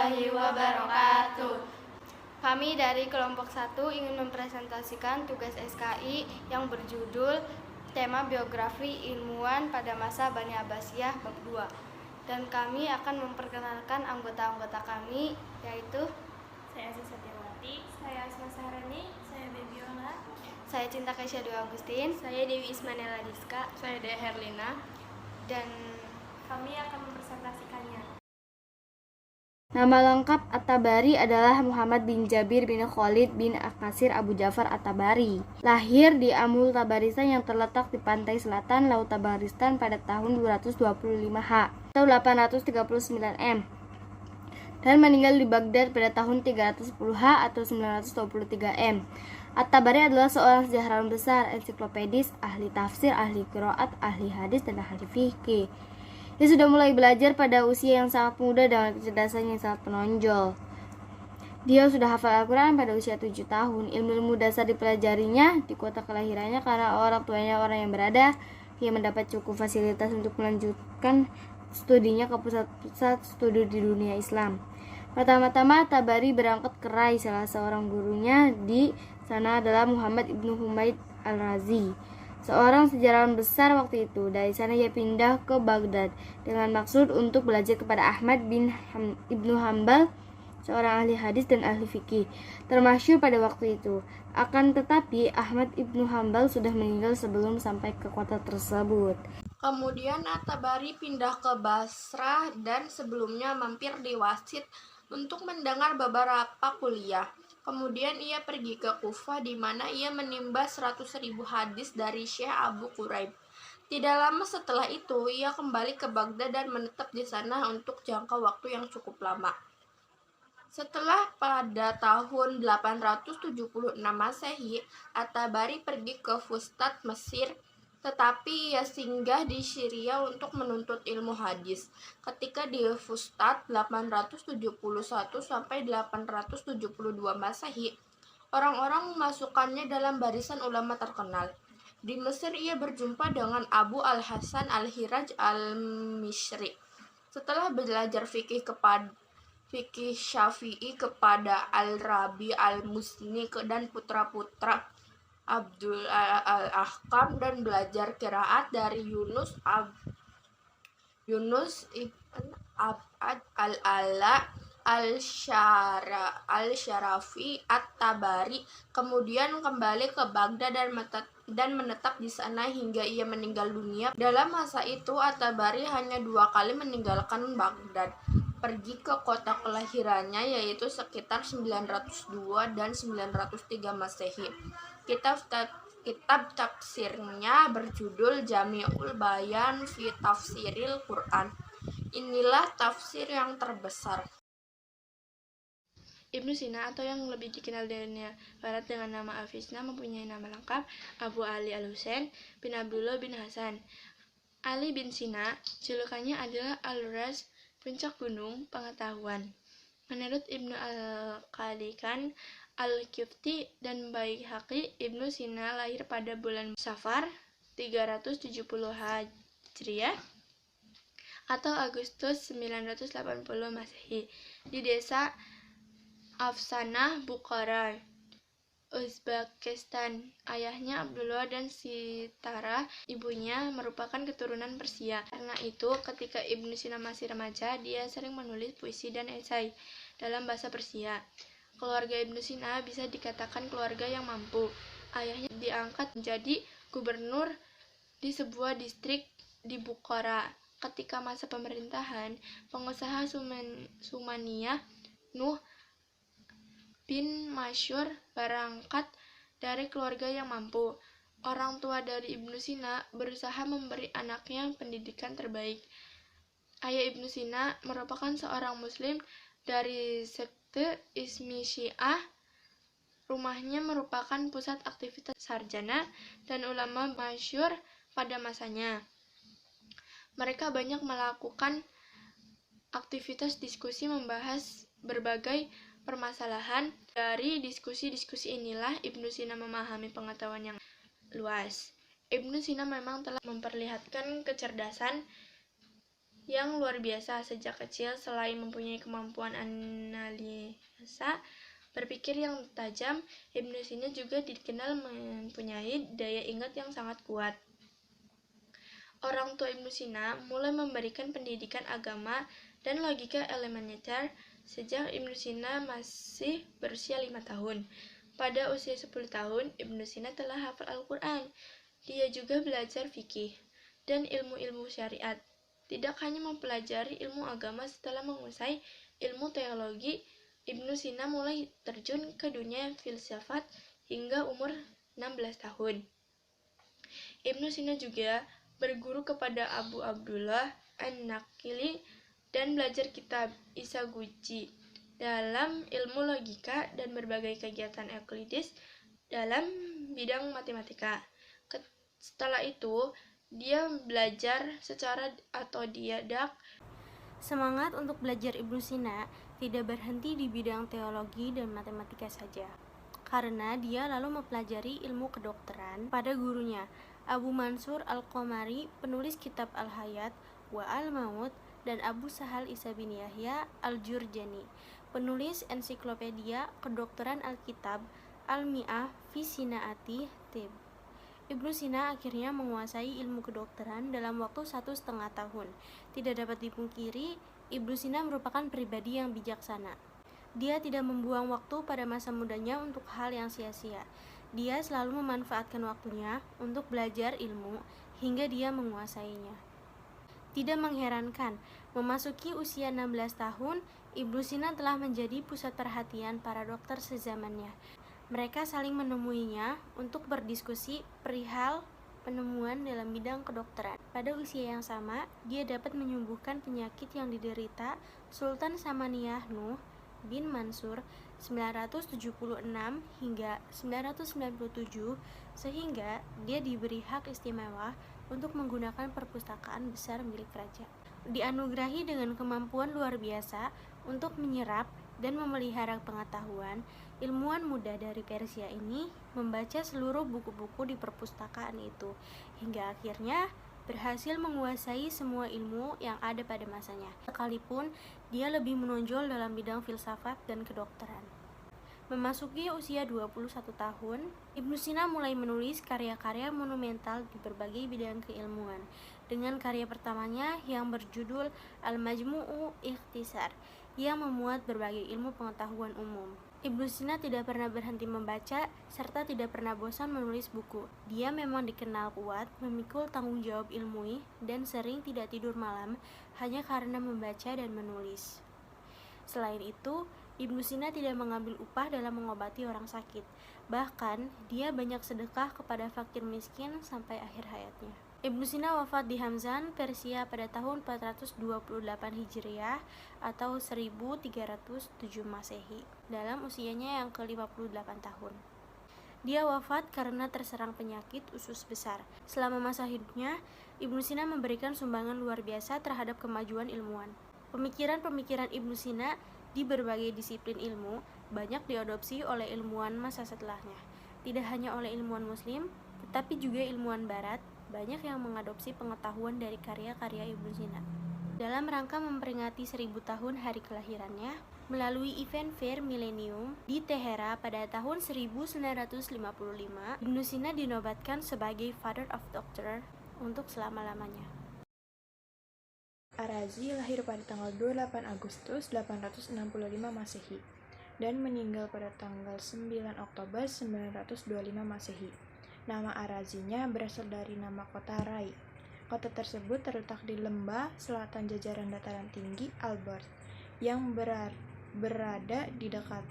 warahmatullahi wabarakatuh. Kami dari kelompok 1 ingin mempresentasikan tugas SKI yang berjudul Tema Biografi Ilmuwan pada Masa Bani Abbasiyah Bab 2. Dan kami akan memperkenalkan anggota-anggota kami, yaitu Saya Aziza Setiawati, saya Asma Saharani, saya Bebiola, saya Cinta Kaisya Dwi Agustin, saya Dewi Ismanela Diska, saya Dea Herlina, dan kami akan mempresentasikannya. Nama lengkap At-Tabari adalah Muhammad bin Jabir bin Khalid bin Akasir Abu Ja'far At-Tabari. Lahir di Amul Tabaristan yang terletak di pantai selatan Laut Tabaristan pada tahun 225 H atau 839 M. Dan meninggal di Baghdad pada tahun 310 H atau 923 M. At-Tabari adalah seorang sejarawan besar, ensiklopedis, ahli tafsir, ahli qiraat, ahli hadis, dan ahli fikih. Dia sudah mulai belajar pada usia yang sangat muda dengan kecerdasan yang sangat menonjol. Dia sudah hafal Al-Quran pada usia 7 tahun. Ilmu-ilmu dasar dipelajarinya di kota kelahirannya karena orang tuanya orang yang berada. Dia mendapat cukup fasilitas untuk melanjutkan studinya ke pusat-pusat studi di dunia Islam. Pertama-tama Tabari berangkat ke Rai. Salah seorang gurunya di sana adalah Muhammad ibnu Humaid al-Razi, seorang sejarawan besar waktu itu. Dari sana ia pindah ke Baghdad dengan maksud untuk belajar kepada Ahmad bin Ibnu Hambal, seorang ahli hadis dan ahli fikih termasyhur pada waktu itu. Akan tetapi Ahmad Ibnu Hambal sudah meninggal sebelum sampai ke kota tersebut. Kemudian At-Tabari pindah ke Basrah dan sebelumnya mampir di Wasit untuk mendengar beberapa kuliah. Kemudian ia pergi ke Kufah di mana ia menimba 100.000 hadis dari Syekh Abu Quraib. Tidak lama setelah itu ia kembali ke Baghdad dan menetap di sana untuk jangka waktu yang cukup lama. Setelah pada tahun 876 Masehi, At-Tabari pergi ke Fustat, Mesir, tetapi ia singgah di Syria untuk menuntut ilmu hadis. Ketika di Fustat 871 sampai 872 Masehi, orang-orang memasukkannya dalam barisan ulama terkenal. Di Mesir ia berjumpa dengan Abu Al-Hasan Al-Hiraj Al-Mishri. Setelah belajar fikih Syafi'i kepada Al-Rabi Al-Musni dan putra-putra Abdul Al-Ahkam dan belajar qiraat dari Yunus ibn Abad Al-Ala Al-Syarafi At-Tabari kemudian kembali ke Baghdad dan menetap di sana hingga ia meninggal dunia. Dalam masa itu At-Tabari hanya 2 kali meninggalkan Baghdad, pergi ke kota kelahirannya yaitu sekitar 902 dan 903 Masehi. Kitab tafsirnya berjudul Jami'ul Bayan fi Tafsiril Quran. Inilah tafsir yang terbesar. Ibnu Sina atau yang lebih dikenal di dunia barat dengan nama Al-Fisna mempunyai nama lengkap Abu Ali Al-Husain bin Abdullah bin Hasan. Ali bin Sina, julukannya adalah Al-Ras, puncak gunung pengetahuan. Menurut Ibnu Al-Qalikan, Al-Kifti dan Baihaqi, Ibnu Sina lahir pada bulan Safar 370 Hijriah atau Agustus 980 Masehi di desa Afsanah, Bukhara, Uzbekistan. Ayahnya Abdullah dan Sitara, ibunya merupakan keturunan Persia. Karena itu, ketika Ibnu Sina masih remaja, dia sering menulis puisi dan esai dalam bahasa Persia. Keluarga Ibnu Sina bisa dikatakan keluarga yang mampu. Ayahnya diangkat menjadi gubernur di sebuah distrik di Bukhara. Ketika masa pemerintahan pengusaha Sumaniyah Nuh bin Masyur berangkat dari keluarga yang mampu. Orang tua dari Ibnu Sina berusaha memberi anaknya pendidikan terbaik. Ayah Ibnu Sina merupakan seorang muslim dari sekte Ismi Syiah. Rumahnya merupakan pusat aktivitas sarjana dan ulama masyhur pada masanya. Mereka banyak melakukan aktivitas diskusi membahas berbagai permasalahan. Dari diskusi-diskusi inilah Ibnu Sina memahami pengetahuan yang luas. Ibnu Sina memang telah memperlihatkan kecerdasan yang luar biasa sejak kecil. Selain mempunyai kemampuan analisa berpikir yang tajam, Ibnu Sina juga dikenal mempunyai daya ingat yang sangat kuat. Orang tua Ibnu Sina mulai memberikan pendidikan agama dan logika elementer sejak Ibnu Sina masih berusia 5 tahun. Pada usia 10 tahun, Ibnu Sina telah hafal Al-Quran. Dia juga belajar fikih dan ilmu-ilmu syariat. Tidak hanya mempelajari ilmu agama, setelah menguasai ilmu teologi, Ibnu Sina mulai terjun ke dunia filsafat hingga umur 16 tahun. Ibnu Sina juga berguru kepada Abu Abdullah An-Naqili dan belajar kitab Isaguji dalam ilmu logika dan berbagai kegiatan euklidis dalam bidang matematika. Setelah itu, dia belajar secara otodidak. Semangat untuk belajar Ibnu Sina tidak berhenti di bidang teologi dan matematika saja, karena dia lalu mempelajari ilmu kedokteran pada gurunya, Abu Mansur Al-Qamari, penulis kitab Al-Hayat wa Al-Maut, dan Abu Sahal Isa bin Yahya Al-Jurjani, penulis ensiklopedia kedokteran Alkitab Al-Mi'ah fi Sinaati Tib. Ibnu Sina akhirnya menguasai ilmu kedokteran dalam waktu 1,5 tahun. Tidak dapat dipungkiri, Ibnu Sina merupakan pribadi yang bijaksana. Dia tidak membuang waktu pada masa mudanya untuk hal yang sia-sia. Dia selalu memanfaatkan waktunya untuk belajar ilmu hingga dia menguasainya. Tidak mengherankan, memasuki usia 16 tahun, Ibnu Sina telah menjadi pusat perhatian para dokter sezamannya. Mereka saling menemuinya untuk berdiskusi perihal penemuan dalam bidang kedokteran. Pada usia yang sama, dia dapat menyembuhkan penyakit yang diderita Sultan Samaniyah Nuh bin Mansur 976 hingga 997, sehingga dia diberi hak istimewa untuk menggunakan perpustakaan besar milik raja. Dianugerahi dengan kemampuan luar biasa untuk menyerap dan memelihara pengetahuan, ilmuwan muda dari Persia ini membaca seluruh buku-buku di perpustakaan itu, hingga akhirnya berhasil menguasai semua ilmu yang ada pada masanya, sekalipun dia lebih menonjol dalam bidang filsafat dan kedokteran. Memasuki usia 21 tahun, Ibnu Sina mulai menulis karya-karya monumental di berbagai bidang keilmuan, dengan karya pertamanya yang berjudul Al-Majmu'u Ikhtisar, yang memuat berbagai ilmu pengetahuan umum. Ibnu Sina tidak pernah berhenti membaca, serta tidak pernah bosan menulis buku. Dia memang dikenal kuat, memikul tanggung jawab ilmuwi, dan sering tidak tidur malam hanya karena membaca dan menulis. Selain itu, Ibnu Sina tidak mengambil upah dalam mengobati orang sakit. Bahkan, dia banyak sedekah kepada fakir miskin sampai akhir hayatnya. Ibnu Sina wafat di Hamzan, Persia pada tahun 428 Hijriah atau 1307 Masehi, dalam usianya yang ke-58 tahun. Dia wafat karena terserang penyakit usus besar. Selama masa hidupnya, Ibnu Sina memberikan sumbangan luar biasa terhadap kemajuan ilmuwan. Pemikiran-pemikiran Ibnu Sina di berbagai disiplin ilmu banyak diadopsi oleh ilmuwan masa setelahnya. Tidak hanya oleh ilmuwan Muslim, tetapi juga ilmuwan Barat, banyak yang mengadopsi pengetahuan dari karya-karya Ibnu Sina. Dalam rangka memperingati 1000 tahun hari kelahirannya, melalui event Fair Millennium di Tehera pada tahun 1955, Ibnu Sina dinobatkan sebagai Father of Doctor untuk selama-lamanya. Ar-Razi lahir pada tanggal 28 Agustus 865 Masehi dan meninggal pada tanggal 9 Oktober 925 Masehi. Nama Ar-Razinya berasal dari nama kota Rai. Kota tersebut terletak di lembah selatan jajaran dataran tinggi Alborz yang berada di dekat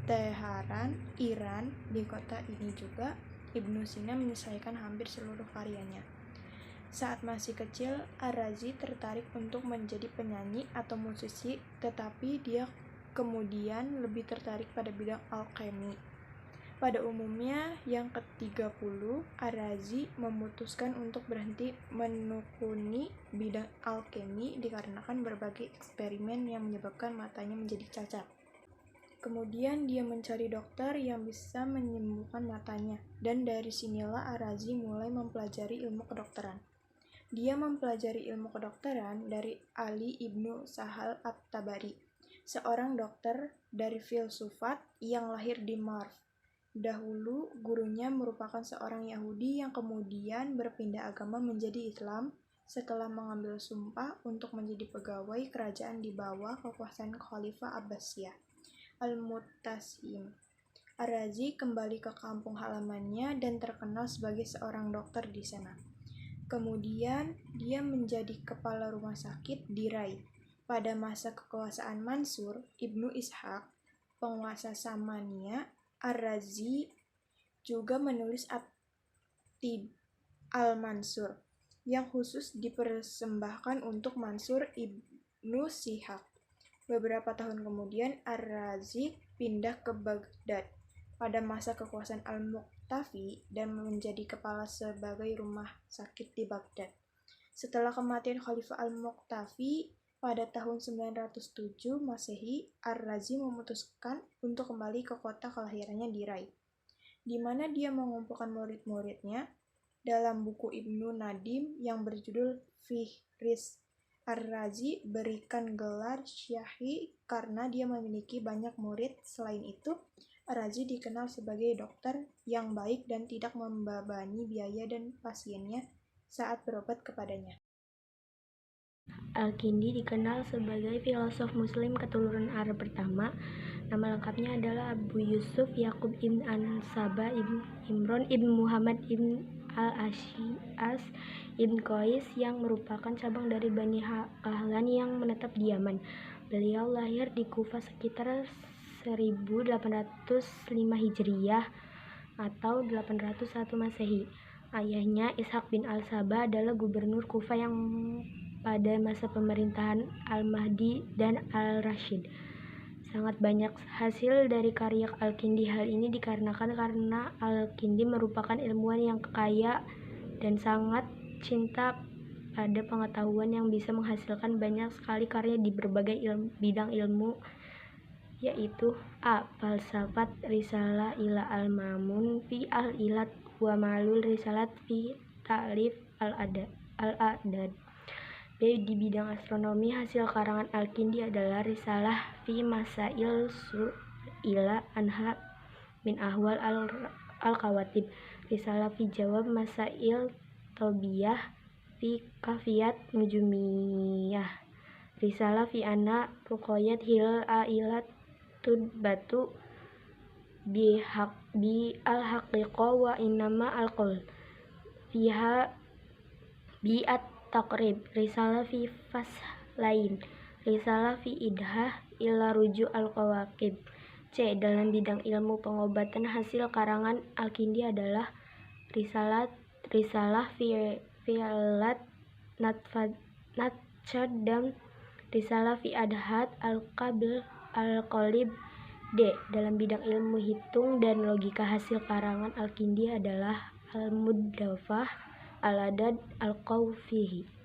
Teheran, Iran. Di kota ini juga Ibnu Sina menyelesaikan hampir seluruh karyanya. Saat masih kecil, Ar-Razi tertarik untuk menjadi penyanyi atau musisi, tetapi dia kemudian lebih tertarik pada bidang alkemi. Pada umumnya yang ke-30, Ar-Razi memutuskan untuk berhenti menekuni bidang alkemi dikarenakan berbagai eksperimen yang menyebabkan matanya menjadi cacat. Kemudian dia mencari dokter yang bisa menyembuhkan matanya, dan dari sinilah Ar-Razi mulai mempelajari ilmu kedokteran. Dia mempelajari ilmu kedokteran dari Ali ibnu Sahal at-Tabari, seorang dokter dari filsufat yang lahir di Marv. Dahulu, gurunya merupakan seorang Yahudi yang kemudian berpindah agama menjadi Islam setelah mengambil sumpah untuk menjadi pegawai kerajaan di bawah kekuasaan Khalifah Abbasiyah, Al-Mu'tasim. Ar-Razi kembali ke kampung halamannya dan terkenal sebagai seorang dokter di sana. Kemudian, dia menjadi kepala rumah sakit di Rai. Pada masa kekuasaan Mansur ibnu Ishaq, penguasa Samaniyah, Ar-Razi juga menulis At-Tib al-Mansur yang khusus dipersembahkan untuk Mansur ibnu Shihab. Beberapa tahun kemudian, Ar-Razi pindah ke Baghdad pada masa kekuasaan Al-Muqtafi dan menjadi kepala sebagai rumah sakit di Baghdad. Setelah kematian Khalifah Al-Muqtafi pada tahun 907 Masehi, Ar-Razi memutuskan untuk kembali ke kota kelahirannya di Rai, di mana dia mengumpulkan murid-muridnya. Dalam buku Ibnu Nadim yang berjudul Fihris, Ar-Razi berikan gelar Syahi karena dia memiliki banyak murid. Selain itu, Ar-Razi dikenal sebagai dokter yang baik dan tidak membebani biaya dan pasiennya saat berobat kepadanya. Al-Kindi dikenal sebagai filosof muslim keturunan Arab pertama. Nama lengkapnya adalah Abu Yusuf Yakub ibn Ansaba ibn Imron ibn Muhammad ibn Al-Ash'as ibn Qais yang merupakan cabang dari Bani Kahlan yang menetap di Yaman. Beliau lahir di Kufah sekitar 1805 Hijriyah atau 801 Masehi. Ayahnya Ishaq bin Al-Sabah adalah gubernur Kufah yang pada masa pemerintahan Al-Mahdi dan Al-Rashid. Sangat banyak hasil dari karya Al-Kindi. Hal ini dikarenakan karena Al-Kindi merupakan ilmuwan yang kaya dan sangat cinta pada pengetahuan yang bisa menghasilkan banyak sekali karya di berbagai bidang ilmu, yaitu A. Falsafat, Risalah ila al-Mamun fi al-Ilat wa Malul Risalat fi Ta'lif al-Adad. B. Di bidang astronomi, hasil karangan Al-Kindi adalah Risalah fi Masail Su'ila Anha min Ahwal al-Kawatib, Risalah fi Jawab Masail Tobiyah fi Kafiyat Nujumiyah, Risalah fi Ana Ruqoyat Hilal Ailat Tudbatu bi al-Haqiqah wa Innama al-Qul fiha bi'at Taqrib, Risalah fi Faslain, Risalah fi Idhah ila Ruju' al-Qawaqib. C. Dalam bidang ilmu pengobatan, hasil karangan Al-Kindi adalah Risalah fi Alat Natsadam, Risalah fi Adhat al-Qalib. D. Dalam bidang ilmu hitung dan logika, hasil karangan Al-Kindi adalah Al-Muddafah, Al-Adad, Al-Qawfihi.